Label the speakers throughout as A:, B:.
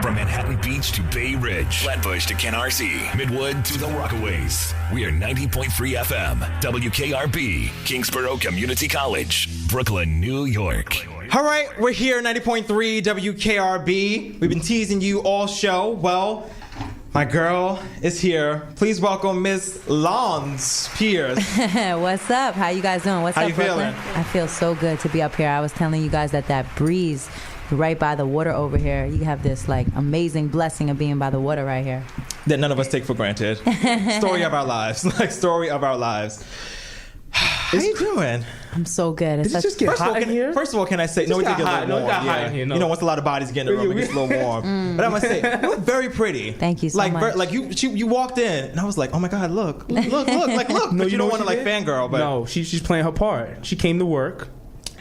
A: From Manhattan Beach to Bay Ridge, Flatbush to Canarsie, Midwood to the Rockaways. We are 90.3 FM, WKRB, Kingsborough Community College, Brooklyn, New York.
B: All right, we're here, 90.3 WKRB. We've been teasing you all show. Well, my girl is here. Please welcome Miss Lanz Pierce.
C: What's up? How you guys doing? What's
B: How
C: up,
B: you
C: Brooklyn?
B: feeling?
C: I feel so good to be up here. I was telling you guys that breeze right by the water over here, you have this like amazing blessing of being by the water right here.
B: That none of us take for granted. Story of our lives. Like, story of our lives. How you doing?
C: I'm so good.
D: Did it just get hot in here?
B: First of all, can I say, no, it did get a little warm.
D: Hot in here, no.
B: You know, once a lot of bodies get in the room, it gets a little warm. But I must say, you look very pretty.
C: Thank you so
B: like,
C: much.
B: Like you walked in, and I was like, oh my God, look. No, but you don't want to like fangirl. But
D: no, she's playing her part. She came to work.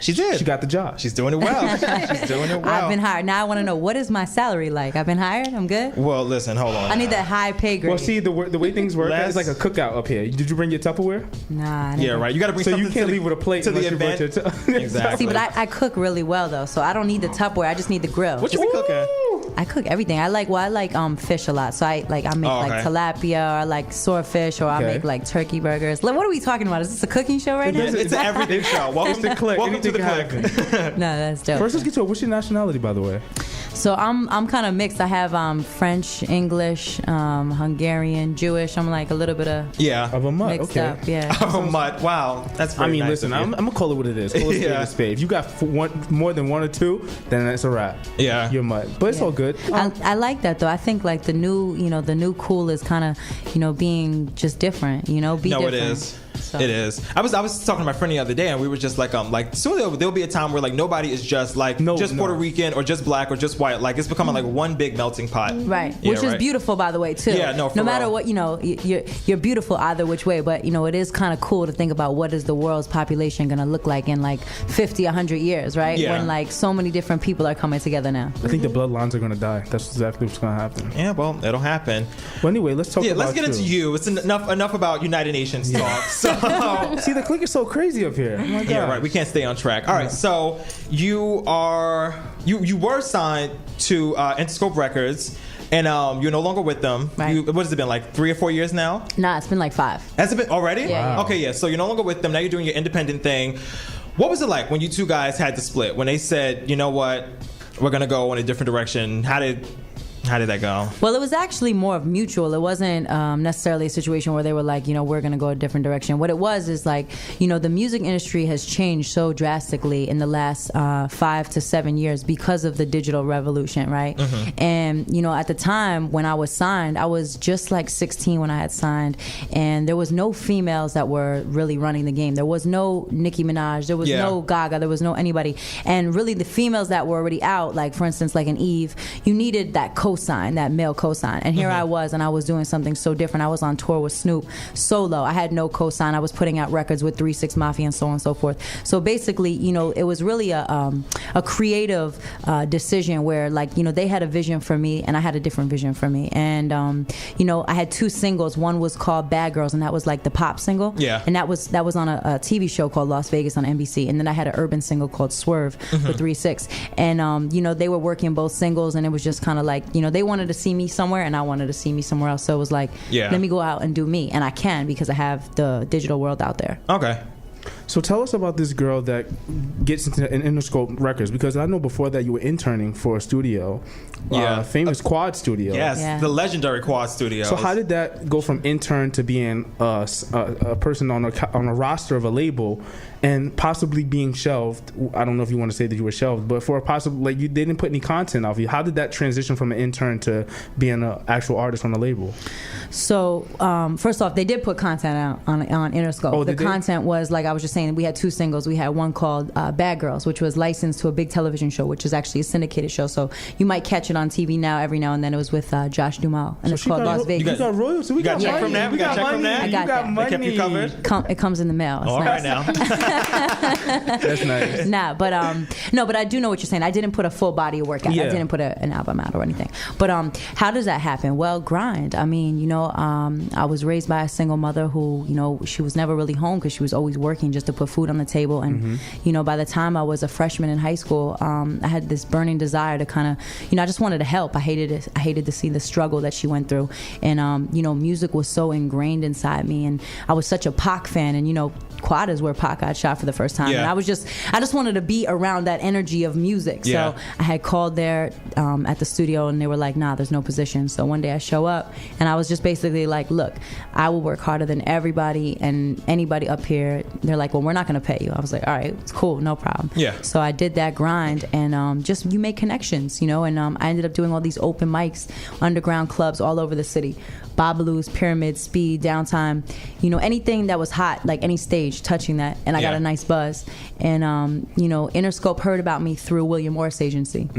B: She did.
D: She got the job.
B: She's doing it well. She's doing it well.
C: I've been hired. Now I want to know, what is my salary like? I've been hired? I'm good?
B: Well, listen, hold on.
C: I need that high pay grade.
D: Well, see, the way things work, it's like a cookout up here. Did you bring your Tupperware?
C: Nah.
B: Yeah, right. You got to bring
D: so
B: something
D: you can't leave with a plate
B: to the
D: unless you brought
B: event.
D: your
B: Exactly.
C: See, but I cook really well, though, so I don't need the Tupperware. I just need the grill.
B: What you be cooking?
C: I cook everything. I like fish a lot. So I make like tilapia, or I like swordfish, or I make like turkey burgers. Like, what are we talking about? Is this a cooking show right now?
B: It's an everything show. Welcome to Clique. Welcome to the Clique.
C: No, that's dope.
D: First, let's get to it. What's your nationality, by the way?
C: So I'm kind of mixed. I have French, English, Hungarian, Jewish. I'm like a little bit of
D: of a mutt.
C: mixed
D: Okay.
C: up. Yeah.
B: Of a mutt. Wow, that's very
D: I mean,
B: nice
D: listen,
B: of you.
D: I'm gonna call it what it is. Call it spade a spade. If you got more than one or two, then that's a wrap.
B: Yeah,
D: you're mutt. But it's all good.
C: I like that though. I think like the new cool is kind of being just different. Be different.
B: It is.
C: So.
B: It is. I was talking to my friend the other day, and we were just like soon there'll be a time where like nobody is just like Puerto Rican or just black or just white. Like it's becoming like one big melting pot.
C: Right.
B: Yeah,
C: Which is beautiful, by the way, too.
B: Yeah. No
C: matter
B: real.
C: what, you're beautiful either which way. But it is kind of cool to think about what is the world's population going to look like in like 50, 100 years, right?
B: Yeah.
C: When like so many different people are coming together now.
D: I think the bloodlines are gonna die. That's exactly what's gonna happen.
B: Yeah. Well, it'll happen.
D: Well, anyway, let's talk.
B: Let's get into you. It's enough about United Nations talk. So.
D: See, the clique is so crazy up here. Oh my God.
B: Yeah, right. We can't stay on track. All right, so you were signed to Interscope Records, and you're no longer with them.
C: Right.
B: What has it been, like 3 or 4 years now?
C: Nah, it's been like 5.
B: Has it been already?
C: Yeah. Wow.
B: Okay, yeah. So you're no longer with them. Now you're doing your independent thing. What was it like when you two guys had to split? When they said, you know what, we're gonna go in a different direction. How did that go?
C: Well, it was actually more of mutual. It wasn't necessarily a situation where they were like, we're going to go a different direction. What it was is like, the music industry has changed so drastically in the last 5 to 7 years because of the digital revolution, right? Mm-hmm. And, at the time when I was signed, I was just like 16 when I had signed, and there was no females that were really running the game. There was no Nicki Minaj. There was no Gaga. There was no anybody. And really the females that were already out, like for instance, like an Eve, you needed that cosign, that male cosign. And here I was, and I was doing something so different. I was on tour with Snoop solo. I had no cosign. I was putting out records with 3 6 Mafia and so on and so forth. So basically, it was really a creative decision where like, they had a vision for me and I had a different vision for me. And, I had 2 singles. One was called Bad Girls, and that was like the pop single.
B: Yeah.
C: And that was on a TV show called Las Vegas on NBC. And then I had an urban single called Swerve with 3 6. And, they were working both singles, and it was just kind of like, they wanted to see me somewhere and I wanted to see me somewhere else. So it was like, let me go out and do me. And I can, because I have the digital world out there.
B: Okay.
D: So tell us about this girl that gets into Interscope Records, because I know before that you were interning for a studio, famous Quad Studio.
B: Yes, the legendary Quad Studio.
D: So how did that go from intern to being a person on a roster of a label, and possibly being shelved? I don't know if you want to say that you were shelved, but for a possible, like, they didn't put any content off you. How did that transition from an intern to being an actual artist on the label?
C: So first off, they did put content out on Interscope.
D: Oh,
C: the content was, like I was just saying, we had 2 singles. We had one called Bad Girls, which was licensed to a big television show, which is actually a syndicated show. So you might catch it on TV now every now and then. It was with Josh Duhamel, and it's called Las Vegas.
D: You got royalties. We got
B: check from that. We got check from that.
C: I got that.
B: They kept you covered.
C: It comes in the mail. It's
B: all
C: nice.
B: right now.
D: That's nice.
C: Nah, but but I do know what you're saying. I didn't put a full body of work out. I didn't put an album out or anything. But how does that happen? Well, grind. I mean, I was raised by a single mother who, she was never really home because she was always working just to put food on the table. And, you know, by the time I was a freshman in high school, I had this burning desire to kind of, you know, I just wanted to help. I hated it. I hated to see the struggle that she went through. And, you know, music was so ingrained inside me. And I was such a Pac fan. And, you know, Quad is where Pac got shot for the first time.
B: Yeah.
C: And I just wanted to be around that energy of music.
B: Yeah.
C: So I had called there at the studio, and they were like, nah, there's no position. So one day I show up, and I was just basically like, look, I will work harder than everybody and anybody up here. They're like, well, we're not going to pay you. I was like, all right, it's cool, no problem.
B: Yeah.
C: So I did that grind, and just you make connections, you know, and I ended up doing all these open mics, underground clubs all over the city. Babalu's, Pyramid, Speed, Downtime, you know, anything that was hot, like any stage, touching that, and I got a nice buzz. And, you know, Interscope heard about me through William Morris Agency.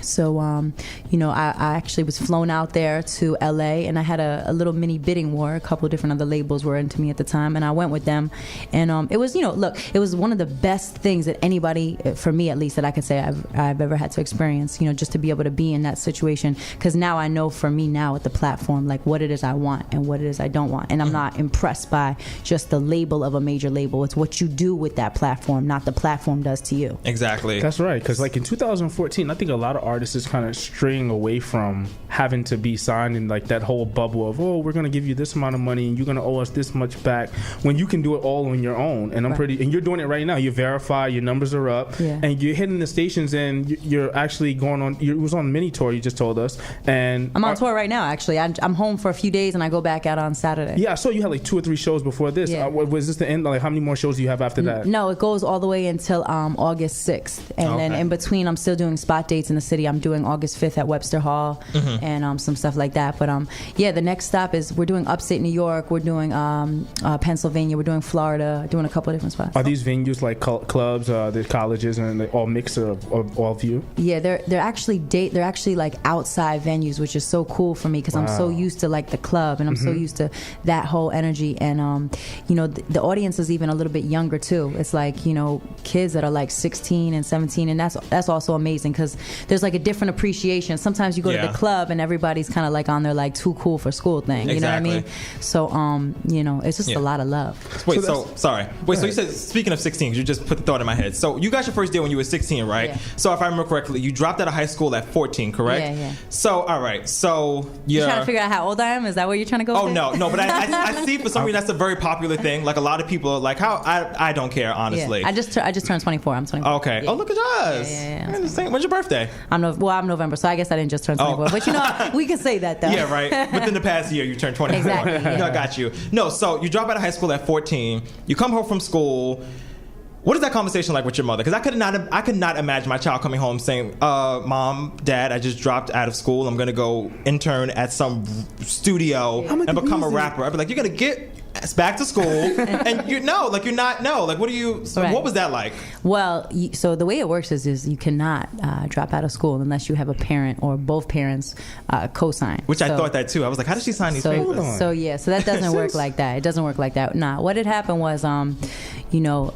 C: So, you know, I actually was flown out there to LA, and I had a little mini bidding war. A couple of different other labels were into me at the time, and I went with them. And it was, you know, look, it was one of the best things that anybody, for me at least, that I could say I've ever had to experience, you know, just to be able to be in that situation. Because now I know for me now with the platform, like what it is I want and what it is I don't want. And I'm not impressed by just the label of a major label. It's what you do with that platform, not the platform does to you.
B: Exactly.
D: That's right. Because like in 2014, I think a lot of artists is kind of straying away from having to be signed in like that whole bubble of, oh, we're going to give you this amount of money and you're going to owe us this much back, when you can do it all on your own. And and you're doing it right now. You verify, your numbers are up, and you're hitting the stations, and you're actually going on. You was on mini tour, you just told us, and
C: I'm on tour right now. Actually, I'm home for a few days, and I go back out on Saturday.
D: Yeah, I saw you had like 2 or 3 shows before this.
C: Yeah.
D: Was this the end? Like, how many more shows do you have after that?
C: No, it goes all the way until August 6th, and then in between, I'm still doing spot dates in the city. I'm doing August 5th at Webster Hall, and some stuff like that. But yeah, the next stop is we're doing upstate New York, we're doing Pennsylvania, we're doing Florida, doing a couple of different spots.
D: Are these venues like clubs, the colleges, and they all mix of all of you?
C: Yeah, they're actually like outside venues, which is so cool for me because I'm so used to like the club, and I'm so used to that whole energy. And you know, the audience is even a little bit younger too. It's like, you know, kids that are like 16 and 17, and that's also amazing because there's like a different appreciation. Sometimes you go to the club and everybody's kind of like on their like too cool for school thing. You know what I mean? So you know, it's just a lot of love.
B: Wait, so you said, speaking of 16, you just put the thought in my head. So you got your first deal when you were 16, right? Yeah. So if I remember correctly, you dropped out of high school at 14, correct?
C: Yeah.
B: So all right, so
C: you're trying to figure out how old I am? Is that where you're trying to go?
B: Oh no, but I see for some reason that's a very popular thing. Like a lot of people, like how I don't care honestly.
C: Yeah. I just turned 24. I'm 24.
B: Okay. Yeah. Oh, look at us.
C: Yeah.
B: When's your birthday?
C: I'm November, so I guess I didn't just turn 24. But you know, we can say that though.
B: Yeah, right. Within the past year, you turned 24.
C: Exactly. Yeah.
B: No, I got you. No, so you drop out of high school at 14. You come home from school. What is that conversation like with your mother? Because I could not imagine my child coming home saying, "Mom, Dad, I just dropped out of school. I'm gonna go intern at some studio and become a rapper." I'd be like, "You're gonna get back to school, and you're not. What do you? So
C: right.
B: What was that like?"
C: Well, so the way it works is you cannot drop out of school unless you have a parent or both parents co-sign.
B: Which I thought that too. I was like, "How does she sign these papers?"
C: So that doesn't work like that. It doesn't work like that. Nah, what had happened was, you know,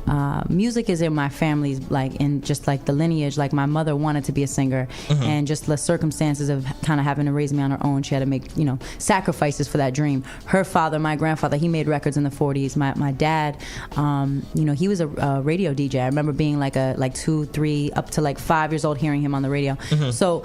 C: music is in my family's, like, in just like the lineage. Like my mother wanted to be a singer, and just the circumstances of kind of having to raise me on her own, she had to make, you know, sacrifices for that dream. Her father, my grandfather, he made records in the 40s. My dad, you know, he was a radio DJ. I remember being like 2, 3, up to like 5 years old, hearing him on the radio. So,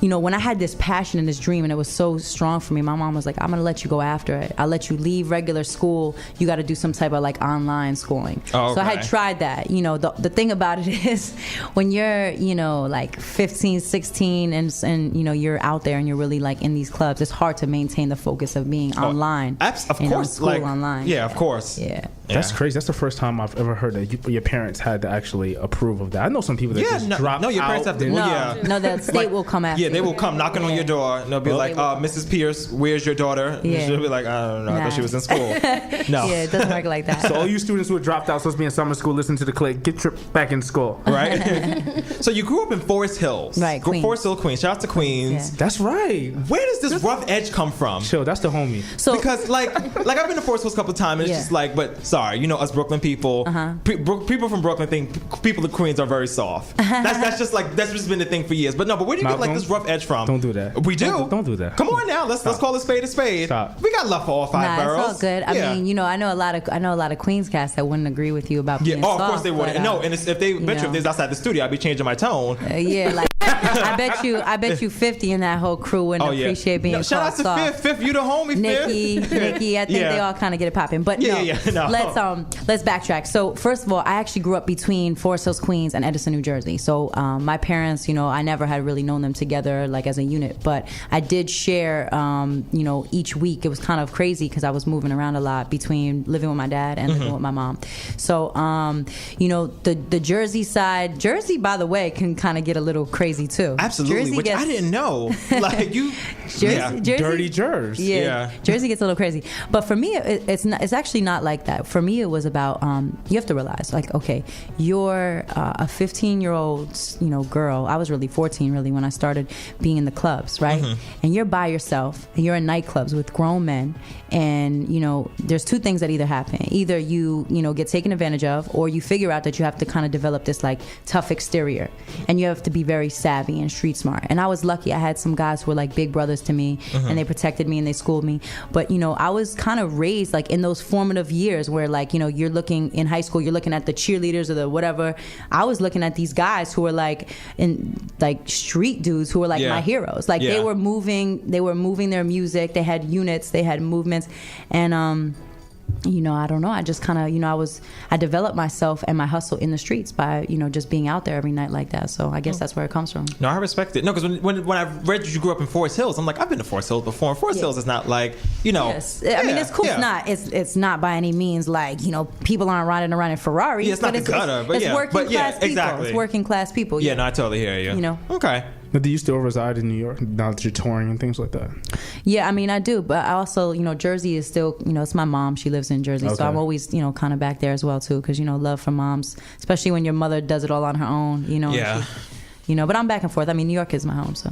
C: you know, when I had this passion and this dream and it was so strong for me, my mom was like, I'm going to let you go after it. I'll let you leave regular school. You got to do some type of like online schooling. Oh, okay. So I had tried that. You know, the thing about it is when you're, you know, like 15, 16 and you know, you're out there and you're really like in these clubs, it's hard to maintain the focus of being online.
B: Of course.
C: School like, online.
B: Yeah, of course.
C: Yeah.
D: That's crazy. That's the first time I've ever heard that your parents had to actually approve of that. I know some people that just drop
B: No, your parents
D: out.
B: have to.
C: No, the state will come after.
B: Yeah, they will come knocking on your door and they'll be like, Mrs. Pierce, where's your daughter? And she'll be like, I don't know. I thought she was in school. No.
C: Yeah, it doesn't work like that.
D: So all you students who are dropped out, supposed to be in summer school, listen to the Clique, get back in school.
B: Right? So you grew up in Forest Hills.
C: Right, Queens.
B: Forest Hill, Queens. Shout out to Queens.
C: Yeah.
D: That's right.
B: Where does this rough edge come from?
D: Chill, that's the homie.
B: Because like I've been to Forest Hills a couple of times and it's just like, but sorry. Us Brooklyn people, people from Brooklyn think people of Queens are very soft. That's just been the thing for years. But where do you get this rough edge from?
D: Don't do that.
B: We do.
D: Don't do that.
B: Come on now. Let's call a spade a spade.
D: Stop.
B: We got love for all five boroughs.
C: It's all good. I mean, I know a lot of Queens cats that wouldn't agree with you about being soft.
B: Of course they would. No, and if they was outside the studio, I'd be changing my tone.
C: I bet you 50 in that whole crew wouldn't appreciate being
B: shout out to
C: soft.
B: Fifth, you the homie.
C: Nikki, I think they all kind of get it popping. But let's backtrack. So first of all, I actually grew up between Forest Hills, Queens, and Edison, New Jersey. So my parents, I never had really known them together like as a unit, but I did share, each week. It was kind of crazy because I was moving around a lot between living with my dad and living with my mom. So the Jersey side, by the way, can kind of get a little crazy too.
B: Absolutely, which I didn't know. Like you,
C: Jersey,
D: dirty Jersey.
C: Yeah, Jersey gets a little crazy. But for me, it's actually not like that. For me, it was about you have to realize, like, okay, you're a 15-year-old, girl. I was really 14, really, when I started being in the clubs, right? And you're by yourself, and you're in nightclubs with grown men, and there's two things that either happen. Either you get taken advantage of, or you figure out that you have to kind of develop this like tough exterior, and you have to be very savvy and street smart. And I was lucky. I had some guys who were like big brothers to me, and they protected me and they schooled me. But I was kind of raised like in those formative years where like you're looking in high school, you're looking at the cheerleaders or the whatever. I was looking at these guys who were like street dudes who were like my heroes. Like they were moving their music. They had units, they had movements, and I don't know. I just kind of, I developed myself and my hustle in the streets by, just being out there every night like that. So I guess that's where it comes from.
B: No, I respect it. No, because when I read that you grew up in Forest Hills, I'm like, I've been to Forest Hills before. And Forest Hills is not like,
C: Yes. I mean, it's cool.
B: Yeah.
C: It's not by any means like, people aren't riding around in Ferraris.
B: Yeah, it's not the gutter, but
C: it's working class people.
B: Exactly.
C: It's working class people.
B: Yeah, no, I totally hear you. Okay.
D: But do you still reside in New York now that you're touring and things like that?
C: Yeah, I mean, I do. But I also, Jersey is still, it's my mom. She lives in Jersey. Okay. So I'm always, kind of back there as well, too. Because, love for moms, especially when your mother does it all on her own,
B: Yeah.
C: But I'm back and forth. I mean, New York is my home, so.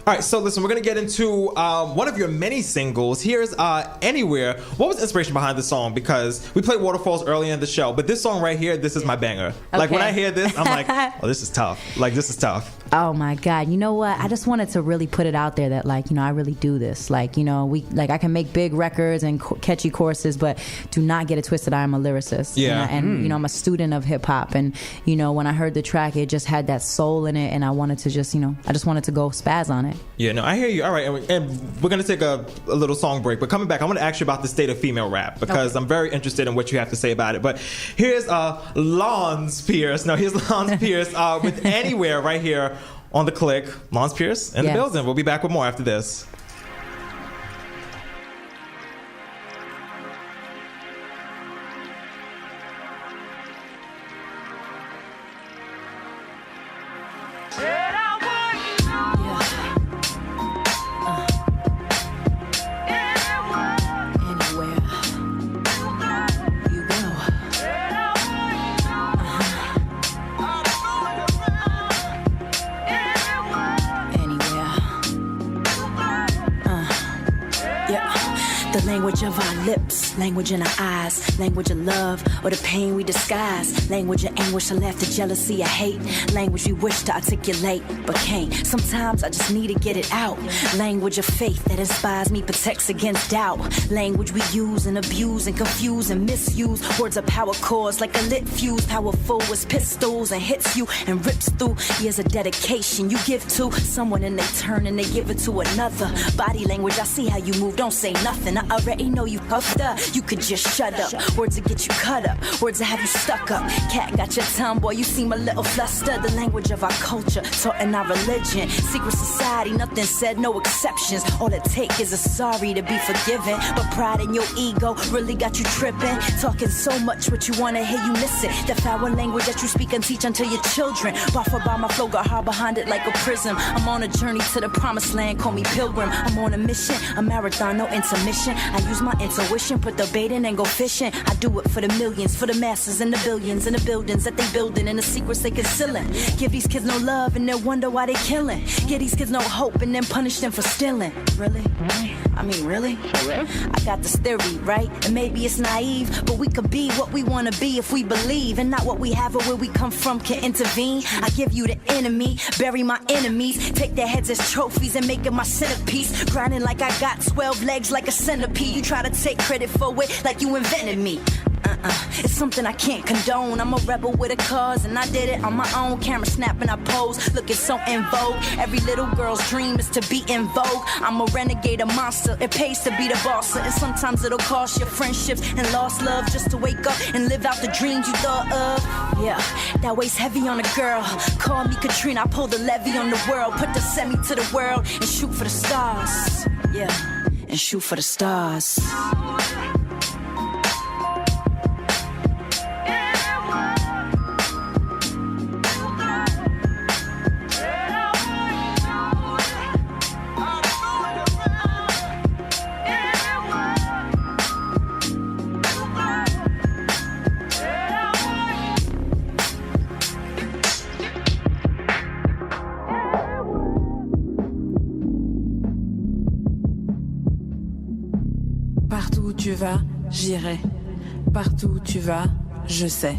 B: All right, so listen, we're going to get into one of your many singles. Here's Anywhere. What was the inspiration behind this song? Because we played Waterfalls earlier in the show, but this song right here, this is my banger. Okay. Like, when I hear this, I'm like, oh, this is tough. Like, this is tough.
C: Oh, my God. You know what? I just wanted to really put it out there that, like, I really do this. Like, I can make big records and catchy choruses, but do not get it twisted. I am a lyricist.
B: Yeah.
C: And I'm a student of hip-hop. And, when I heard the track, it just had that soul in it, and I wanted to just, I just wanted to go spaz on it.
B: Yeah, no, I hear you. All right, and we're going to take a little song break. But coming back, I want to ask you about the state of female rap because I'm very interested in what you have to say about it. But here's Lanz Pierce. No, here's Lanz Pierce with Anywhere right here on the Clique. Lanz Pierce in the building. We'll be back with more after this.
E: Language of our lips, language in our eyes, language of love or the pain we disguise, language of anguish, of laughter, jealousy, or hate, language we wish to articulate but can't. Sometimes I just need to get it out. Language of faith that inspires me, protects against doubt. Language we use and abuse and confuse and misuse. Words of power cause like a lit fuse, powerful as pistols and hits you and rips through. Years of dedication you give to someone and they turn and they give it to another. Body language, I see how you move, don't say nothing. I already know you puffed up, you could just shut up. Words that get you cut up, words that have you stuck up. Cat got your tongue, boy, you seem a little flustered. The language of our culture, taught in our religion. Secret society, nothing said, no exceptions. All it takes is a sorry to be forgiven. But pride in your ego really got you tripping. Talking so much what you wanna hear, you miss it. The foul language that you speak and teach unto your children. Buffer by my flow, got hard behind it like a prism. I'm on a journey to the promised land, call me pilgrim. I'm on a mission, a marathon, no intermission. I use my intuition, put the bait in and go fishing. I do it for the millions, for the masses and the billions, and the buildings that they building and the secrets they concealing. Give these kids no love and then wonder why they killing. Give these kids no hope and then punish them for stealing. Really? I mean, really? I got this theory, right? And maybe it's naive, but we could be what we want to be if we believe, and not what we have or where we come from can intervene. I give you the enemy, bury my enemies, take their heads as trophies and make it my centerpiece. Grinding like I got 12 legs like a centipede. You try to take credit for it like you invented me. It's something I can't condone. I'm a rebel with a cause, and I did it on my own. Camera snapping, I pose, looking so in vogue. Every little girl's dream is to be in vogue. I'm a renegade, a monster. It pays to be the boss, and sometimes it'll cost your friendships and lost love just to wake up and live out the dreams you thought of. Yeah, that weight's heavy on a girl. Call me Katrina, I pull the levy on the world. Put the semi to the world and shoot for the stars. Yeah, and shoot for the stars.
F: Partout où tu vas, j'irai. Partout où tu vas, je sais.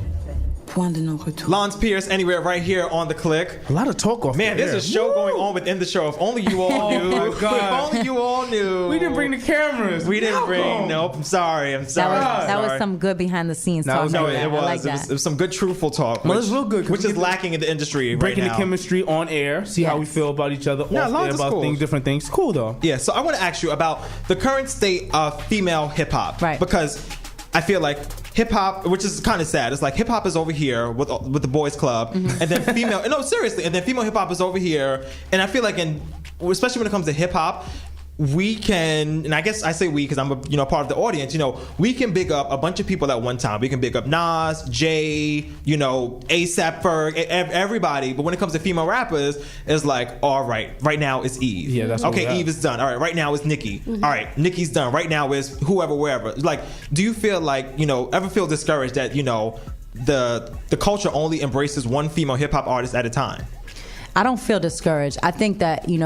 F: Point de non-retour.
B: Lanz Pierce, anywhere, right here on the Clique.
D: A lot of talk off
B: Man,
D: the
B: there's a show going on within the show. If only you all knew.
D: my God.
B: If only you all knew.
D: We didn't bring the cameras.
B: We didn't bring. Nope. I'm sorry.
C: That was some good behind the scenes talk.
B: No,
C: right
B: it
C: there.
B: was.
C: I like that.
B: It was some good truthful talk.
D: Well, it's real good, 'cause
B: which
D: we
B: is
D: get
B: lacking in the industry
D: breaking
B: right now.
D: the chemistry on air, see how we feel about each other,
B: Yeah,
D: off
B: Lanz
D: air
B: is
D: about
B: cool.
D: things, different things. Cool though.
B: Yeah, so I want to ask you about the current state of female hip hop,
C: Right?
B: Because I feel like hip hop, which is kind of sad, it's like hip hop is over here with the boys club, and then female. No, seriously, and then female hip hop is over here, and I feel like especially when it comes to hip hop, we can, and I guess I say we because I'm a part of the audience. We can big up a bunch of people at one time. We can big up Nas, Jay, ASAP Ferg, everybody. But when it comes to female rappers, it's like, all right now it's Eve.
D: Yeah, that's what
B: okay.
D: we got.
B: Eve is done. All right now it's Nicki. All right, Nicki's done. Right now is whoever, wherever. Like, do you feel like ever feel discouraged that the culture only embraces one female hip hop artist at a time?
C: I don't feel discouraged. I think that, in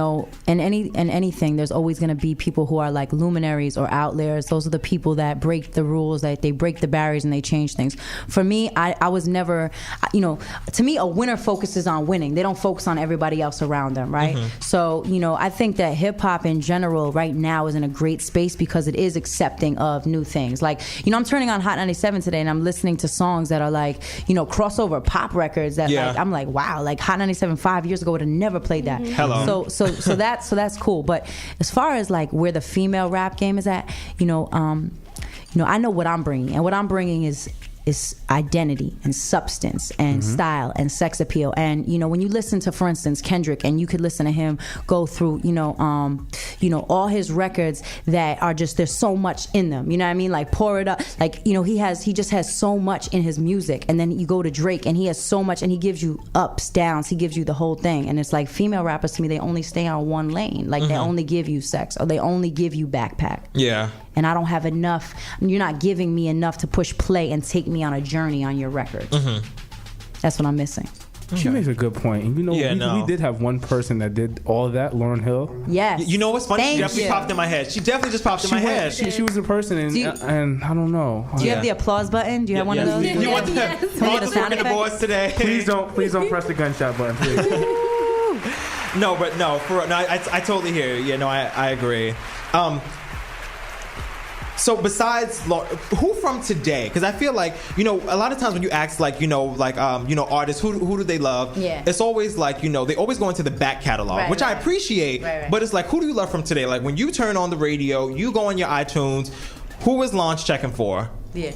C: anything, there's always going to be people who are like luminaries or outliers. Those are the people that break the rules, that they break the barriers and they change things. For me, I was never, to me, a winner focuses on winning. They don't focus on everybody else around them, right? So, I think that hip hop in general right now is in a great space because it is accepting of new things. Like, I'm turning on Hot 97 today and I'm listening to songs that are like, crossover pop records that like, I'm like, wow, like Hot 97 5 years ago would have never played that.
B: Hello.
C: So that's cool. But as far as like where the female rap game is at, I know what I'm bringing, and what I'm bringing is identity and substance and style and sex appeal. And when you listen to, for instance, Kendrick, and you could listen to him go through all his records that are just, there's so much in them, you know what I mean, like Pour It Up, like he just has so much in his music. And then you go to Drake and he has so much, and he gives you ups, downs, he gives you the whole thing. And it's like female rappers, to me, they only stay on one lane, like they only give you sex or they only give you backpack.
B: Yeah.
C: And I don't have enough. You're not giving me enough to push play and take me on a journey on your record. That's what I'm missing.
D: She makes a good point. And we did have one person that did all of that, Lauryn Hill.
C: Yes.
B: You know what's funny?
C: Thank
B: She definitely
C: you.
B: popped in my head. She definitely just popped in my head.
D: She was a person, and I don't know.
C: Do you have the applause button? Do you have one of those?
B: You want the
C: Can we get a sound
B: the
C: effect?
B: boards today?
D: Please don't press the gunshot button, please.
B: No, I totally hear you. Yeah, no, I agree. So besides, who from today? Because I feel like a lot of times when you ask artists who do they love?
C: Yeah.
B: It's always like they always go into the back catalog, which I appreciate.
C: Right.
B: But it's like, who do you love from today? Like when you turn on the radio, you go on your iTunes. Who is Lanz checking for?
C: Yeah.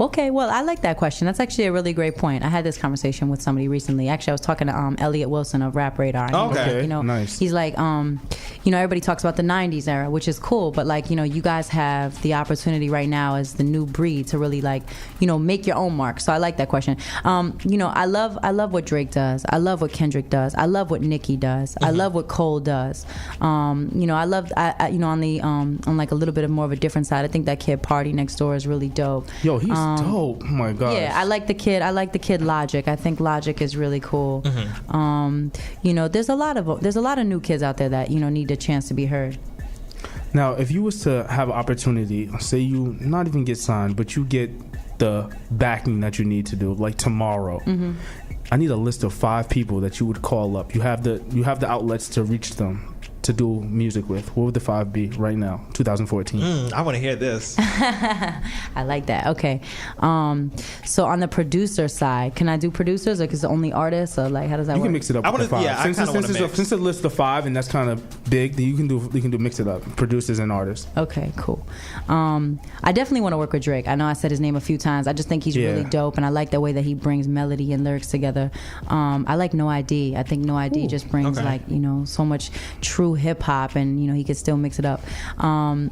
C: Okay. Well, I like that question. That's actually a really great point. I had this conversation with somebody recently. Actually, I was talking to Elliot Wilson of Rap Radar. And
B: Okay.
C: he was like,
D: Nice.
C: He's like, everybody talks about the 90s era, which is cool, but like, you guys have the opportunity right now as the new breed to really like, make your own mark. So I like that question. I love what Drake does. I love what Kendrick does. I love what Nicki does. I love what Cole does. I love, on like a little bit of more of a different side, I think that kid Party Next Door is really dope.
D: Yo, he's dope. Oh my god.
C: Yeah, I like the kid Logic. I think Logic is really cool. There's a lot of new kids out there that need a chance to be heard.
D: Now, if you was to have an opportunity, say you not even get signed, but you get the backing that you need to do, like tomorrow, I need a list of 5 people that you would call up. You have the outlets to reach them to do music with. What would the 5 be right now, 2014?
B: I want to hear this.
C: I like that. Okay. So on the producer side, can I do producers, or is it only artists, or like how does that work?
D: You can mix it up with the 5.
B: Yeah, since
D: it's a list of 5 and that's kind of big, then you can do mix it up, producers and artists.
C: Okay, cool. I definitely want to work with Drake. I know I said his name a few times. I just think he's really dope, and I like the way that he brings melody and lyrics together. I like No ID. I think No ID just brings like so much true hip hop, and he could still mix it up. On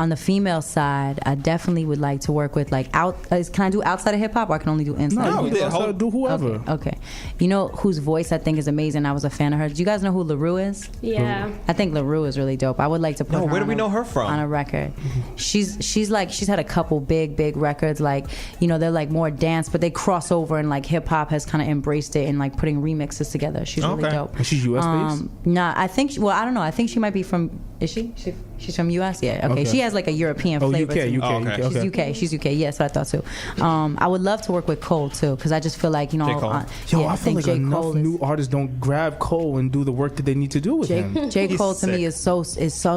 C: the female side, I definitely would like to work with like can I do outside of hip hop, or I can only do inside?
D: No, do whoever.
C: Okay. Whose voice I think is amazing. I was a fan of her. Do you guys know who LaRue is?
G: Yeah.
C: I think LaRue is really dope. I would like to put her
B: where do we know her from?
C: On a record. She's had a couple big records, like they're like more dance, but they cross over, and like hip hop has kind of embraced it and like putting remixes together. She's really dope.
D: And she's US based?
C: Nah, I think I don't know. I think she might be from. Is she? She's from US. Yeah. Okay. She has like a European flavor.
D: UK.
C: She's UK. Yes, I thought too. I would love to work with Cole too, because I just feel like
B: J. Cole.
D: I feel like enough new artists don't grab Cole and do the work that they need to do with him.
C: J. Cole to me is so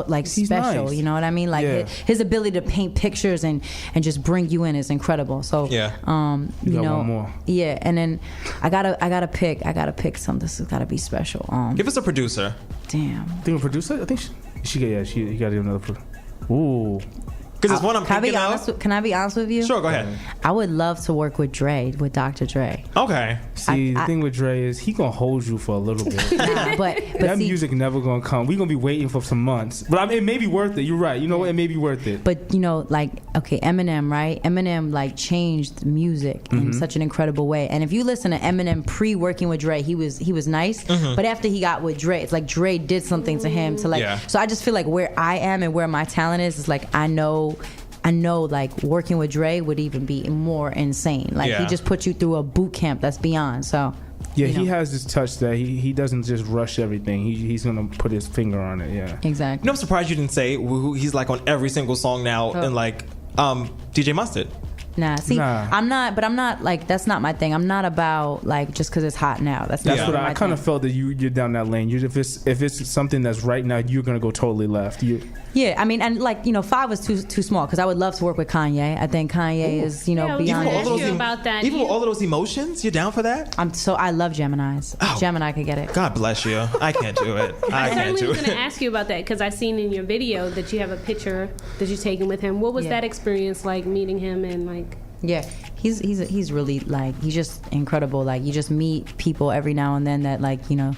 C: like
D: He's
C: special.
D: nice.
C: You know what I mean? Like his ability to paint pictures and just bring you in is incredible. So
D: you got one more.
C: Yeah, and then I gotta pick something. This has gotta be special.
B: Give us a producer.
C: Damn.
B: Think a producer?
D: I think she got to do another producer. Ooh.
B: Because it's one I'm thinking of.
C: Can I be honest with you?
B: Sure, go ahead.
C: I would love to work with Dr. Dre.
B: Okay.
D: See, the thing with Dre is he gonna hold you for a little bit.
C: but
D: that music never gonna come. We gonna be waiting for some months. But I mean, it may be worth it. You're right. You know what? It may be worth it.
C: But Eminem, right? Eminem like changed music in such an incredible way. And if you listen to Eminem pre-working with Dre, he was nice. But after he got with Dre, it's like Dre did something to him to like. Yeah. So I just feel like where I am and where my talent is like I know like working with Dre would even be more insane. Like he just put you through a boot camp that's beyond. So
D: yeah, he has this touch that he doesn't just rush everything. He's gonna put his finger on it. Yeah,
C: exactly.
B: I'm surprised you didn't say he's like on every single song now and like DJ Mustard.
C: I'm not like that's not my thing. I'm not about like just because it's hot now. That's
D: what I kind of felt that you're down that lane. If it's something that's right now, you're gonna go totally left.
C: Yeah, I mean, and like 5 was too small because I would love to work with Kanye. I think Kanye is beyond.
G: About that.
B: Even with all of those emotions, you're down for that?
C: I love Geminis. Gemini could get it.
B: God bless you. I can't do it. I
G: certainly was going to ask you about that because I've seen in your video that you have a picture that you've taken with him. What was that experience like meeting him and like?
C: Yeah, he's really like he's just incredible. Like you just meet people every now and then that like you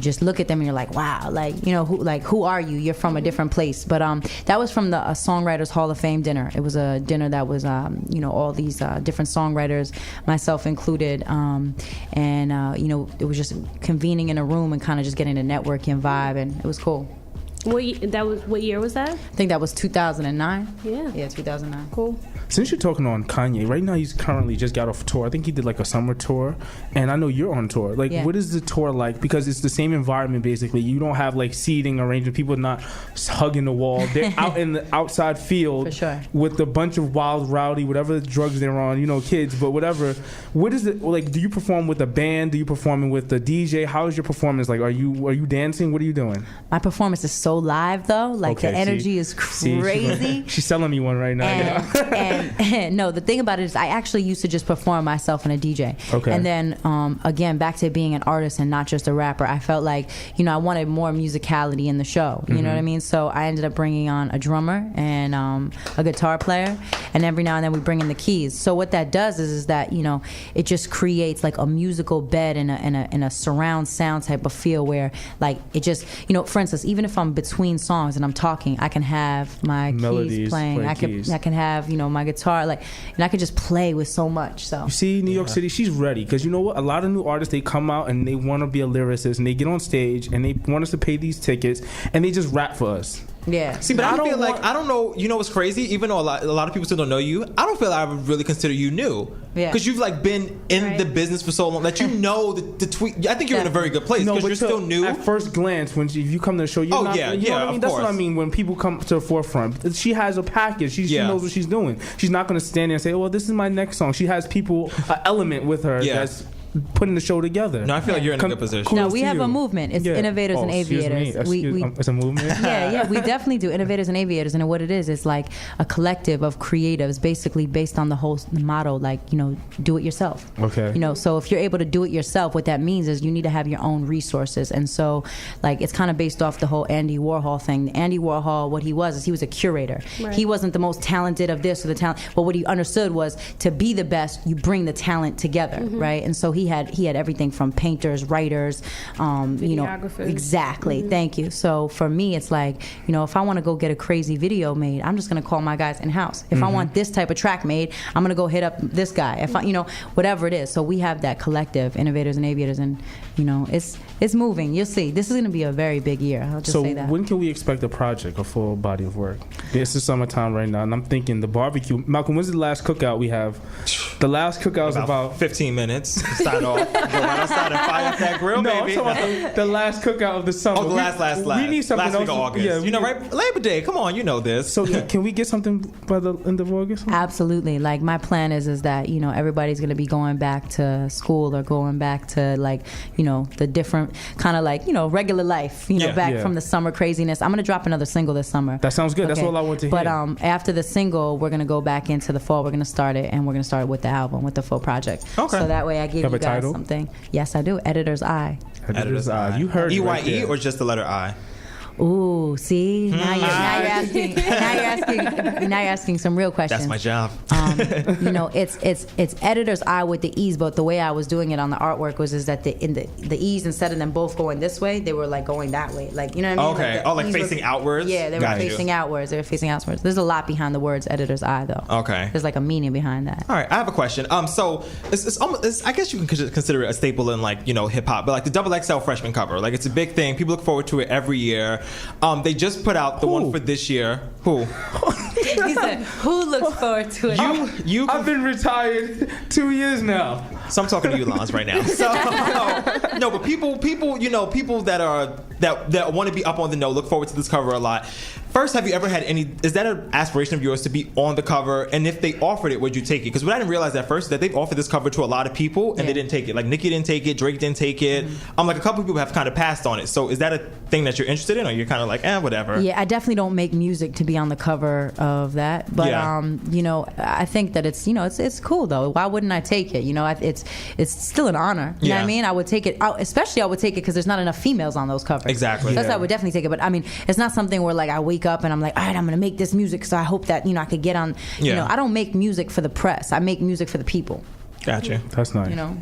C: just look at them and you're like, wow, like who are you? You're from a different place. But that was from the Songwriters Hall of Fame dinner. It was a dinner that was all these different songwriters, myself included, and it was just convening in a room and kind of just getting a networking vibe, and it was cool.
G: What year was that? I
C: think that was 2009.
G: Yeah,
C: 2009.
G: Cool.
D: Since you're talking on Kanye, right now he's currently just got off tour. I think he did like a summer tour, and I know you're on tour. Like, what is the tour like? Because it's the same environment basically. You don't have like seating arrangement. People are not hugging the wall. They're out in the outside field
C: for sure
D: with a bunch of wild, rowdy, whatever drugs they're on. Kids, but whatever. What is it like? Do you perform with a band? Do you perform with the DJ? How is your performance like? Are you dancing? What are you doing?
C: My performance is so so live though. Like
D: Okay,
C: the energy
D: see.
C: is crazy.
D: She's selling me one right now.
C: And no, the thing about it is I actually used to just perform myself and a DJ.
D: Okay.
C: And then again, back to being an artist and not just a rapper, I felt like, you know, I wanted more musicality in the show. You know what I mean? So I ended up bringing on a drummer and a guitar player, and every now and then we bring in the keys. So what that does is that, you know, it just creates like a musical bed and a surround sound type of feel where like it just, you know, for instance, even if I'm between songs and I'm talking, I can have my
D: Melodies,
C: keys playing. I can have, you know, my guitar, like, and I could just play with so much. So
D: you see, New York City, she's ready, because you know what? A lot of new artists, they come out and they want to be a lyricist and they get on stage and they want us to pay these tickets and they just rap for us.
C: yeah.
B: See, but I feel like, I don't know, you know what's crazy? Even though a lot of people still don't know you, I don't feel like I would really consider you new.
C: Yeah.
B: Because you've like been in the business for so long that you know the tweet. I think you're in a very good place because you're still new.
D: At first glance, when you come to the show, you're not, you know what I mean? That's what I mean when people come to the forefront. She has a package. She knows what she's doing. She's not going to stand there and say, well, this is my next song. She has people, an element with her that's putting the show together.
B: No, I feel like you're in a good position.
C: No, we have a movement. It's Innovators and Aviators.
D: It's a movement?
C: Yeah, we definitely do. Innovators and Aviators. And what it is like a collective of creatives basically based on the whole motto, like, you know, do it yourself.
D: Okay.
C: You know, so if you're able to do it yourself, what that means is you need to have your own resources. And so, like, it's kind of based off the whole Andy Warhol thing. Andy Warhol, what he was is he was a curator. Right. He wasn't the most talented of this or the talent, but what he understood was to be the best, you bring the talent together, right? And so he had everything from painters, writers, you know, exactly. Thank you. So for me, it's like, you know, if I want to go get a crazy video made, I'm just going to call my guys in house. If I want this type of track made, I'm going to go hit up this guy. If I, you know, whatever it is. So we have that collective, Innovators and Aviators, and you know, it's moving. You'll see. This is going to be a very big year. I'll just say that.
D: So when can we expect a project, a full body of work? This is summertime right now, and I'm thinking the barbecue. Malcolm, when's the last cookout we have? The last cookout is about
B: 15 minutes to start off. Go right outside and fire up that grill, baby.
D: I'm talking about the last cookout of the summer.
B: Oh, the last.
D: We need something
B: last
D: else.
B: Week of August.
D: Yeah,
B: you know, right? Labor Day. Come on, you know this.
D: So can we get something by the end of August?
C: Absolutely. Like my plan is that, you know, everybody's going to be going back to school or going back to, like, you know, the different kind of like, you know, regular life, you know, back from the summer craziness. I'm going to drop another single this summer.
D: That sounds good. Okay. That's all I want to hear.
C: But after the single, we're going to go back into the fall. We're going to start it, and we're going to start it with the album, with the full project.
B: Okay.
C: So that way I give you guys title? Something. Yes, I do. Editor's Eye.
D: Editor's Eye. You heard
B: EYE
D: right
B: or just the letter I?
C: Ooh, see, now you're asking some real questions.
B: That's my job.
C: You know, it's editor's eye with the E's, but the way I was doing it on the artwork was that the E's, instead of them both going this way, they were like going that way, like, you know what I mean?
B: Okay. Like facing outwards.
C: Yeah, they were facing outwards. They were facing outwards. There's a lot behind the words editor's eye, though.
B: Okay.
C: There's like a meaning behind that.
B: All right, I have a question. So it's almost, I guess you can consider it a staple in, like, you know, hip hop, but like the XXL freshman cover, like it's a big thing. People look forward to it every year. They just put out the one for this year. Who?
C: He said, "Who looks forward to it?"
D: I've been retired 2 years now.
B: So I'm talking to you, Lanz, right now. So no, but people, you know, people that want to be up on the know look forward to this cover a lot. First, have you ever had is that an aspiration of yours to be on the cover? And if they offered it, would you take it? Because what I didn't realize at first is that they've offered this cover to a lot of people and they didn't take it. Like Nicki didn't take it, Drake didn't take it. Like a couple of people have kind of passed on it. So is that a thing that you're interested in, or you're kind of like, whatever? Yeah,
C: I definitely don't make music to be on the cover of that. But you know, I think that it's, you know, it's cool though. Why wouldn't I take it? You know, it's still an honor. You know what I mean? I would take it. Especially I would take it because there's not enough females on those covers.
B: Exactly.
C: That's why I would definitely take it. But I mean, it's not something where like I wake up and I'm like, all right, I'm gonna make this music, so I hope that, you know, I could get on. You know, I don't make music for the press. I make music for the people.
B: Gotcha.
D: That's nice.
C: You know,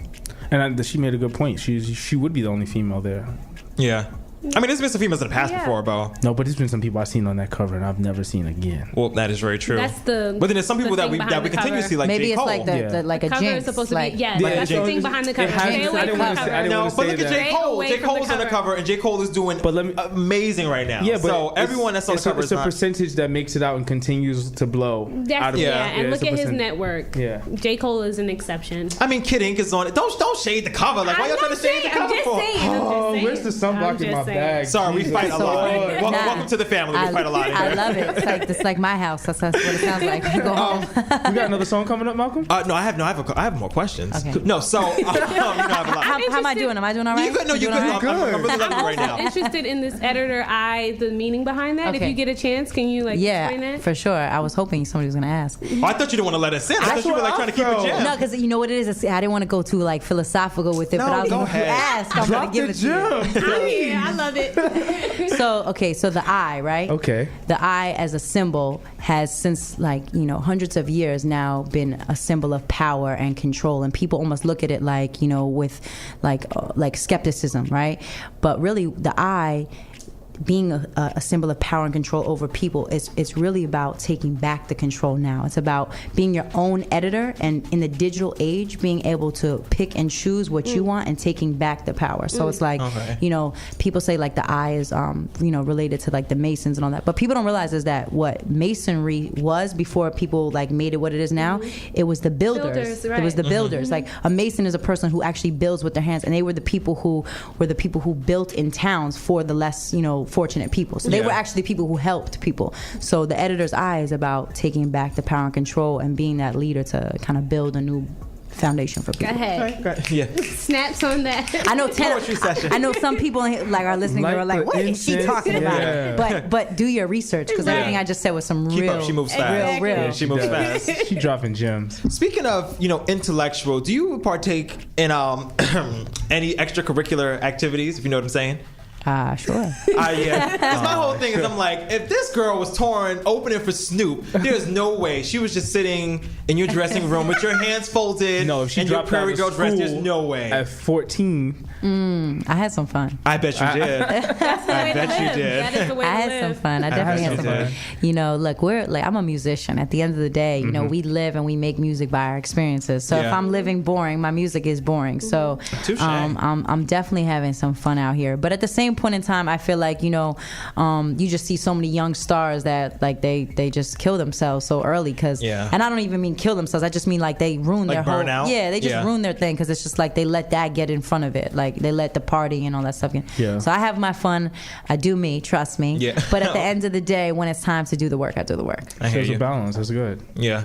D: and she made a good point. She would be the only female there.
B: Yeah. I mean, there's been some females in the past before, Bo.
D: No, but there's been some people I've seen on that cover and I've never seen again.
B: Well, that is very true.
G: That's the.
B: But then there's some people that we continue to see, like
C: maybe
B: J. Cole.
C: It's like like a
G: cover
C: jinx.
G: is supposed to
C: like,
G: be that's the thing behind the cover. Stay away from the cover.
B: No, but look at J. Cole. J. Cole's on the cover, and J. Cole is doing amazing right now.
D: Yeah, but
B: so everyone that's on the cover
D: is a percentage that makes it out and continues to blow.
G: And look at his network.
D: Yeah,
G: J. Cole is an exception.
B: I mean, Kid Ink is on it. Don't shade the cover. Like, why y'all trying to shade the cover for?
D: Oh, where's the sunblock in my
G: saying.
B: Sorry, we fight a lot. Welcome to the family. We fight a lot.
C: I love it. It's like my house. That's what it sounds like. Go home.
D: You got another song coming up, Malcolm?
B: No, I have more questions.
C: Okay.
B: No, so I have a lot.
C: How am I doing? Am I doing all right?
B: You good? No, you're good. I'm really loving it right now.
G: I'm interested in this editor eye, the meaning behind that.
C: Okay.
G: If you get a chance, can you explain that?
C: For sure. I was hoping somebody was going to ask.
B: Oh, I thought you didn't want to let us in. I thought you were trying to keep it jam.
C: No, because you know what it is? I didn't want to go too philosophical with it,
B: No,
C: but I was
B: go
C: going to
B: ahead.
C: ask. I'm going to give it to you.
G: I'm here. I love it.
C: So the eye, right?
D: Okay.
C: The eye as a symbol has since hundreds of years now been a symbol of power and control, and people almost look at it with skepticism, right? But really, the eye, being a symbol of power and control over people, it's really about taking back the control now. It's about being your own editor, and in the digital age, being able to pick and choose what you want and taking back the power. So it's like, people say the eye is, related to the Masons and all that. But people don't realize is that what Masonry was before people made it what it is now, it was the builders.
G: Right.
C: It was the builders. Like a Mason is a person who actually builds with their hands, and they were the people who built in towns for the less, fortunate people. So they were actually people who helped people. So the editor's eye is about taking back the power and control and being that leader to kind of build a new foundation for people.
G: Go ahead.
B: Okay. Yeah.
G: Snaps on that.
C: I know
B: Poetry session.
C: I know some people are listening who are like, what is she talking about? But do your research, because everything I just said was some
B: Keep
C: real.
B: up. She moves fast.
C: Real.
B: Yeah, she moves fast.
D: She dropping gems.
B: Speaking of, intellectual, do you partake in any extracurricular activities, if you know what I'm saying?
C: Sure.
B: Yeah. Because my whole thing is, I'm like, if this girl was touring opening for Snoop, there's no way she was just sitting in your dressing room with your hands folded
D: If she
B: and your
D: dropped out
B: Prairie
D: of
B: Girl dress. There's
D: school
B: no way.
D: At 14.
C: I had some fun.
B: I bet you did. I bet you did.
G: That is the way
C: I
G: to
C: had
G: live.
C: some fun. I definitely had some fun. Look, I'm a musician. At the end of the day, we live and we make music by our experiences. So if I'm living boring, my music is boring. So I'm definitely having some fun out here. But at the same point in time, I feel like, you just see so many young stars that they just kill themselves so early. And I don't even mean kill themselves. I just mean they ruin their whole.
B: Burnout?
C: Yeah, they just ruin their thing, because it's just they let that get in front of it. They let the party and all that stuff get.
D: Yeah.
C: So I have my fun. I do me, trust me.
B: Yeah.
C: But at the end of the day, when it's time to do the work, I do the work.
B: I hear
D: There's
B: you.
D: a balance. That's good.
B: Yeah.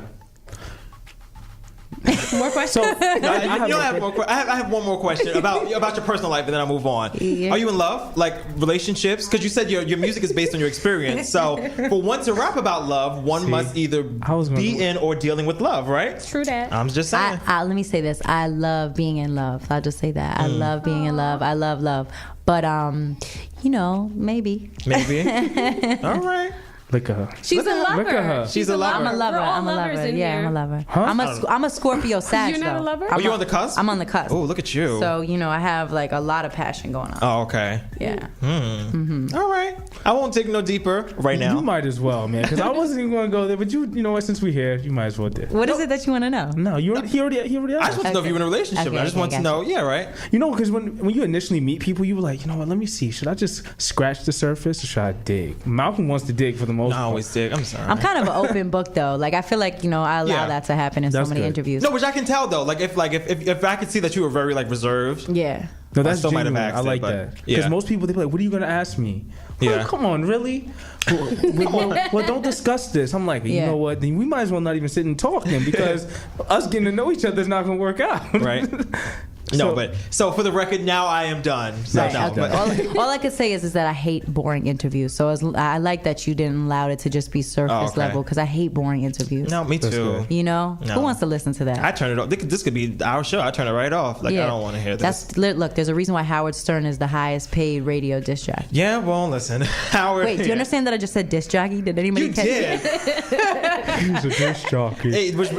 G: More questions?
B: I have one more question about your personal life, and then I'll move on.
C: Yeah.
B: Are you in love, relationships? Because you said your music is based on your experience. So for one to rap about love, one must either be in or dealing with love, right?
G: True that.
B: I'm just saying.
C: Let me say this. I love being in love. I'll just say that. I love being in love. I love love. But, maybe.
B: Maybe. All right.
D: Look at her.
G: She's a lover.
D: Look at her.
B: She's a lover.
C: I'm a lover.
G: We're all
C: I'm a
G: lovers
C: lover.
G: in
C: Yeah,
G: here.
C: I'm a lover.
D: Huh?
C: I'm a Scorpio Sag.
G: You're not a lover?
B: Are you on the cusp?
C: I'm on the cusp.
B: Oh, look at you.
C: So, I have a lot of passion going on.
B: Oh, okay.
C: Yeah.
B: All right. I won't dig no deeper right now.
D: You might as well, man, because I wasn't even going to go there. But you know what? Since we're here, you might as well do.
C: What is it that you want to know?
D: No, he already
B: I just want to know if you're in a relationship.
C: Okay,
B: I just
C: okay,
B: want to know. Yeah, right.
D: Because when you initially meet people, you were like, you know what? Let me see. Should I just scratch the surface or should I dig? Malcolm wants to dig for the most
B: I
D: part.
B: always dig. I'm sorry.
C: I'm kind of an open book, though. I feel like, I allow that to happen in so
D: That's
C: many
D: good.
C: interviews.
B: No, which I can tell though. If I could see that you were very reserved.
C: Yeah.
D: No, that's
B: still might have
D: genuine.
B: asked
D: I
B: it,
D: like
B: but-
D: that. Because
B: yeah.
D: most people, they be like, what are you going to ask me?
B: Yeah.
D: Well, come on, really? Well, don't discuss this. I'm like, you know what? Then we might as well not even sit and talk then, because us getting to know each other is not going to work out.
B: Right. So for the record, now I am done. So
C: Right.
B: no,
C: Okay.
B: but
C: All I could say is that I hate boring interviews. So I like that you didn't allow it to just be surface
B: okay.
C: level, because I hate boring interviews.
B: no, me too.
D: good.
B: No.
C: Who wants to listen to that?
B: I turn it off. This could be our show. I turn it right off. I don't want to hear this.
C: Look, there's a reason why Howard Stern is the highest paid radio disc jockey.
B: Yeah, well, listen, Howard.
C: Wait, do you understand that I just said disc jockey? Did anybody
B: You
C: catch
B: did.
D: He's a disc jockey.
B: Hey, which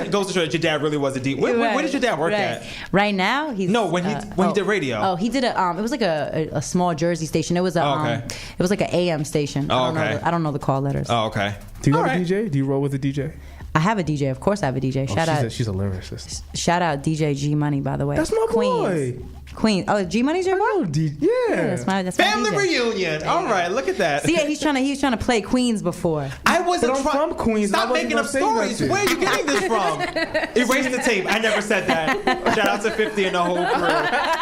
B: goes to show that your dad really was a deep. Where did your dad work at?
C: Right now, he's
B: No, when he did radio.
C: Oh, he did it was like a small Jersey station. It was a it was like an AM station. I don't know the call letters.
B: Oh, okay.
D: Do you have
B: All
D: a
B: right.
D: DJ? Do you roll with a DJ?
C: I have a DJ. Of course, I have a DJ.
D: She's a lyricist.
C: Shout out DJ G Money, by the way.
D: That's my boy.
C: Queen. Oh, G Money's your boy?
D: Yeah.
C: That's my
B: Family
C: DJ.
B: reunion. All right, look at that.
C: See, he was trying to play Queens before.
B: I wasn't
D: But I'm from Queens. I
B: Stop
D: wasn't
B: making up
D: gonna say
B: stories.
D: nothing.
B: Where are you getting this from? Erase the tape. I never said that. Shout out to 50 and the whole crew.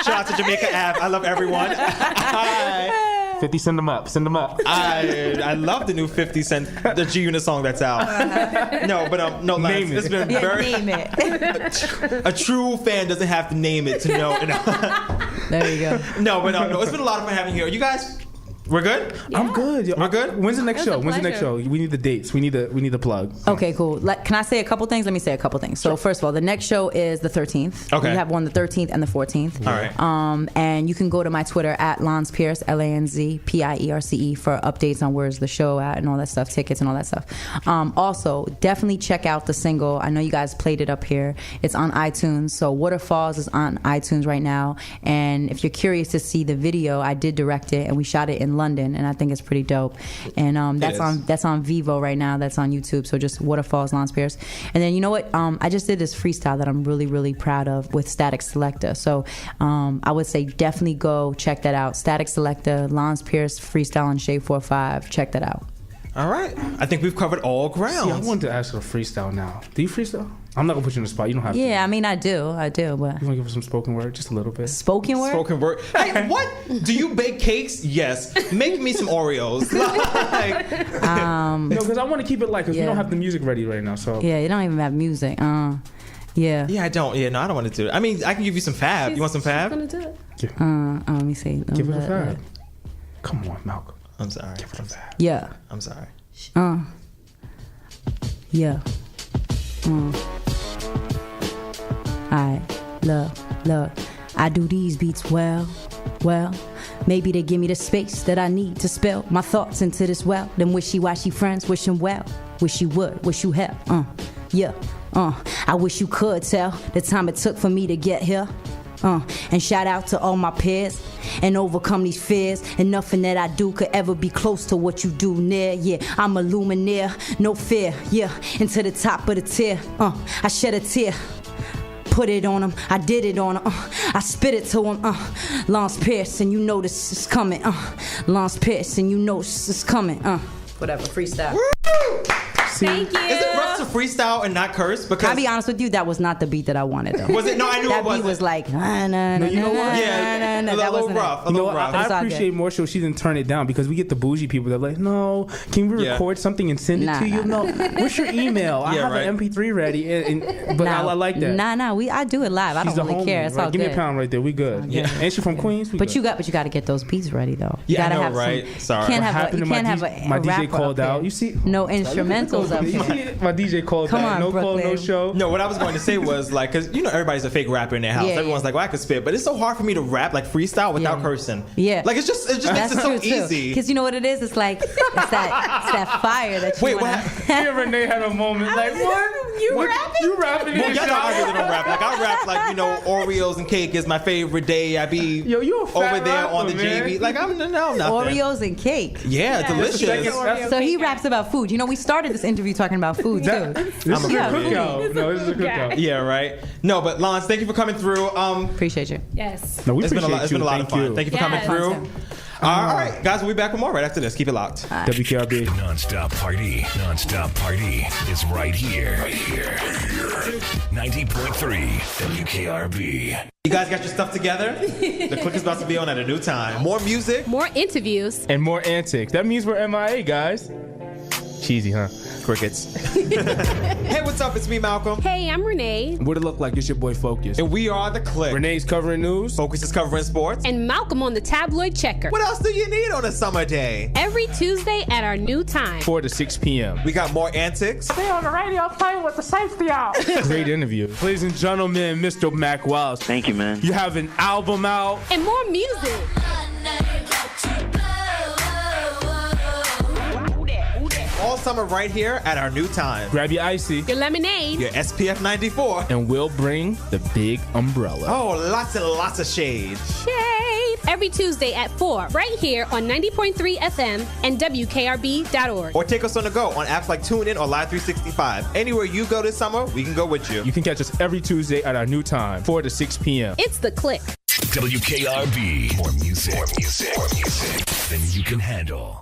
B: Shout out to Jamaica Ave. I love everyone. Hi.
D: 50, send them up. Send them up.
B: I love the new 50 Cent, the G Unit song that's out. No, Lance, it's been
C: Name it.
B: A true fan doesn't have to name it to know.
C: There you go.
B: No, it's been a lot of fun having you here. You guys, we're good?
G: Yeah.
D: I'm good. Yo,
B: We're good?
D: When's the next
G: It was
D: show?
G: a
D: When's the next show?
G: pleasure.
D: We need the dates. We need the plug.
C: Okay, cool. Can I say a couple things? Let me say a couple things. So first of all, the next show is the 13th.
B: Okay.
C: We have one the 13th and the 14th.
B: All right.
C: And you can go to my Twitter at Lanz Pierce, LanzPierce, for updates on where's the show at and all that stuff, tickets and all that stuff. Also, definitely check out the single. I know you guys played it up here. It's on iTunes. So Waterfalls is on iTunes right now. And if you're curious to see the video, I did direct it and we shot it in London, and I think it's pretty dope. And that's on Vivo right now. That's on YouTube. So just Waterfalls, Lanz Pierce. And then you know what? I just did this freestyle that I'm really, really proud of with Static Selector. So I would say definitely go check that out. Static Selector, Lanz Pierce freestyle on Shade 45. Check that out.
B: All right. I think we've covered all grounds.
D: See, I wanted to ask for a freestyle now. Do you freestyle? I'm not gonna put you in the spot. You don't have to.
C: Yeah, I mean, I do, but
D: You want to give us some spoken word, just a little bit?
C: spoken word.
B: Spoken word. Hey, what? Do you bake cakes? Yes. Make me some Oreos.
D: No, because I want to keep it light. Because we
C: Yeah.
D: don't have the music ready right now. So
C: Yeah, you don't even have music. Yeah.
B: Yeah, I don't. Yeah, no, I don't want to do it. I mean, I can give you some fab. You want some
G: She's
B: fab?
G: gonna do it.
C: Let me see.
D: give it a fab. Come on, Malcolm.
B: I'm sorry.
D: Give it a fab.
C: Yeah.
B: I'm sorry.
C: Yeah. Alright, look. I do these beats well. Maybe they give me the space that I need to spill my thoughts into this well. Them wishy-washy friends wishing well. Wish you would, wish you help. Yeah. I wish you could tell the time it took for me to get here. And shout out to all my peers and overcome these fears. And nothing that I do could ever be close to what you do near. Yeah, I'm a luminaire, no fear. Yeah, into the top of the tier. I shed a tear. Put it on him, I did it on him. I spit it to him. Lanz Pierce, and you know this is coming. Lanz Pierce, and you know this is coming. Whatever, freestyle.
G: Thank you.
B: Is it rough to freestyle and not curse? Because
C: I'll be honest with you, that was not the beat that I wanted though.
B: was it? No, I knew
C: That
B: it wasn't.
C: beat was like,
D: you know what?
B: Yeah, a
C: that
B: little
C: wasn't
B: rough.
C: it.
B: A
D: You know,
B: little rough.
D: I
C: It's all
D: appreciate
C: good.
D: more so she didn't turn it down because we get the bougie people that are like, no, can we
B: Yeah.
D: record something and send it
C: Nah,
D: to you?
C: nah,
D: No, what's your email? I
B: Yeah,
D: have
B: right.
D: an MP3 ready, but I like that.
C: I do it live. I
D: She's
C: don't
D: the
C: really
D: homie,
C: care. It's
D: right?
C: all
D: Give me
C: good.
D: a pound right there. We good.
B: Yeah.
D: And she from Queens. We
C: But
D: good.
C: you got to get those beats ready though.
B: Yeah,
C: you gotta
B: I know,
C: have
B: right?
C: Some,
B: Sorry.
C: Can't
B: What
C: have
D: happened
C: you
D: to my
C: can't have
D: DJ?
C: a
D: My DJ
C: rapper
D: called
C: up
D: out.
C: here.
D: You see?
C: No instrumentals up
D: You
C: here.
D: see? My DJ called
C: Come
D: out.
C: on,
D: No call, no
C: Brooklyn.
D: show.
B: No, what I was going to say was like, because you know everybody's a fake rapper in their house.
C: Yeah,
B: Everyone's
C: yeah.
B: like, well, I could spit, but it's so hard for me to rap like freestyle without
C: Yeah.
B: cursing.
C: Yeah.
B: like it just makes
C: That's
B: it so
C: true too.
B: easy.
C: Because you know what it is? It's like it's that fire that you
B: Wait, what
C: wanna-
B: happened?
D: Me and Renee had a moment like, what?
G: You
D: What?
G: rapping?
D: You rapping in
B: Well,
D: the
B: y'all know I really
D: shop?
B: don't rap. Like I rap like Oreos and cake is my favorite day. I be
D: Yo, you a fat
B: over there on the
D: rapper, man.
B: JV. Like I'm nothing.
C: Oreos and cake.
B: Yeah, delicious.
D: That's
C: So he raps about food. You know, we started this interview talking about food too.
D: This is a
C: Yeah.
D: cookout. No, this is a cookout.
B: Yeah, right. No, but Lanz, thank you for coming through.
C: Appreciate you.
G: Yes.
D: No, we
B: It's been
D: appreciate
B: a lot. It's
D: you.
B: been a lot of
D: Thank
B: fun.
D: you.
B: Thank you for
G: Yeah.
B: coming through.
C: Fun
B: All right, guys, we'll be back with more right after this. Keep it locked.
D: WKRB.
A: Non-stop party is right here. 90.3 WKRB.
B: You guys got your stuff together? The Clique is about to be on at a new time. More music.
G: More interviews.
D: And more antics. That means we're MIA, guys. Cheesy, huh?
B: Crickets. Hey, what's up? It's me, Malcolm.
G: Hey, I'm Renee.
D: What it look like? It's your boy Focus.
B: And we are the Clique.
D: Renee's covering news.
B: Focus is covering sports.
G: And Malcolm on the tabloid checker.
B: What else do you need on a summer day?
G: Every Tuesday at our new time.
D: 4 to 6 p.m.
B: We got more antics.
H: They on the radio playing with the safety out.
D: Great interview. Ladies and gentlemen, Mr. Mac Wells.
I: Thank you, man.
D: You have an album out.
G: And more music.
B: All summer right here at our new time.
D: Grab your icy.
G: Your lemonade.
B: Your SPF 94.
D: And we'll bring the big umbrella.
B: Oh, lots and lots of shade.
G: Shade. Every Tuesday at 4, right here on 90.3 FM and WKRB.org.
B: Or take us on the go on apps like TuneIn or Live 365. Anywhere you go this summer, we can go with you.
D: You can catch us every Tuesday at our new time, 4 to 6 p.m.
G: It's the Clique.
A: WKRB. More music than you can handle.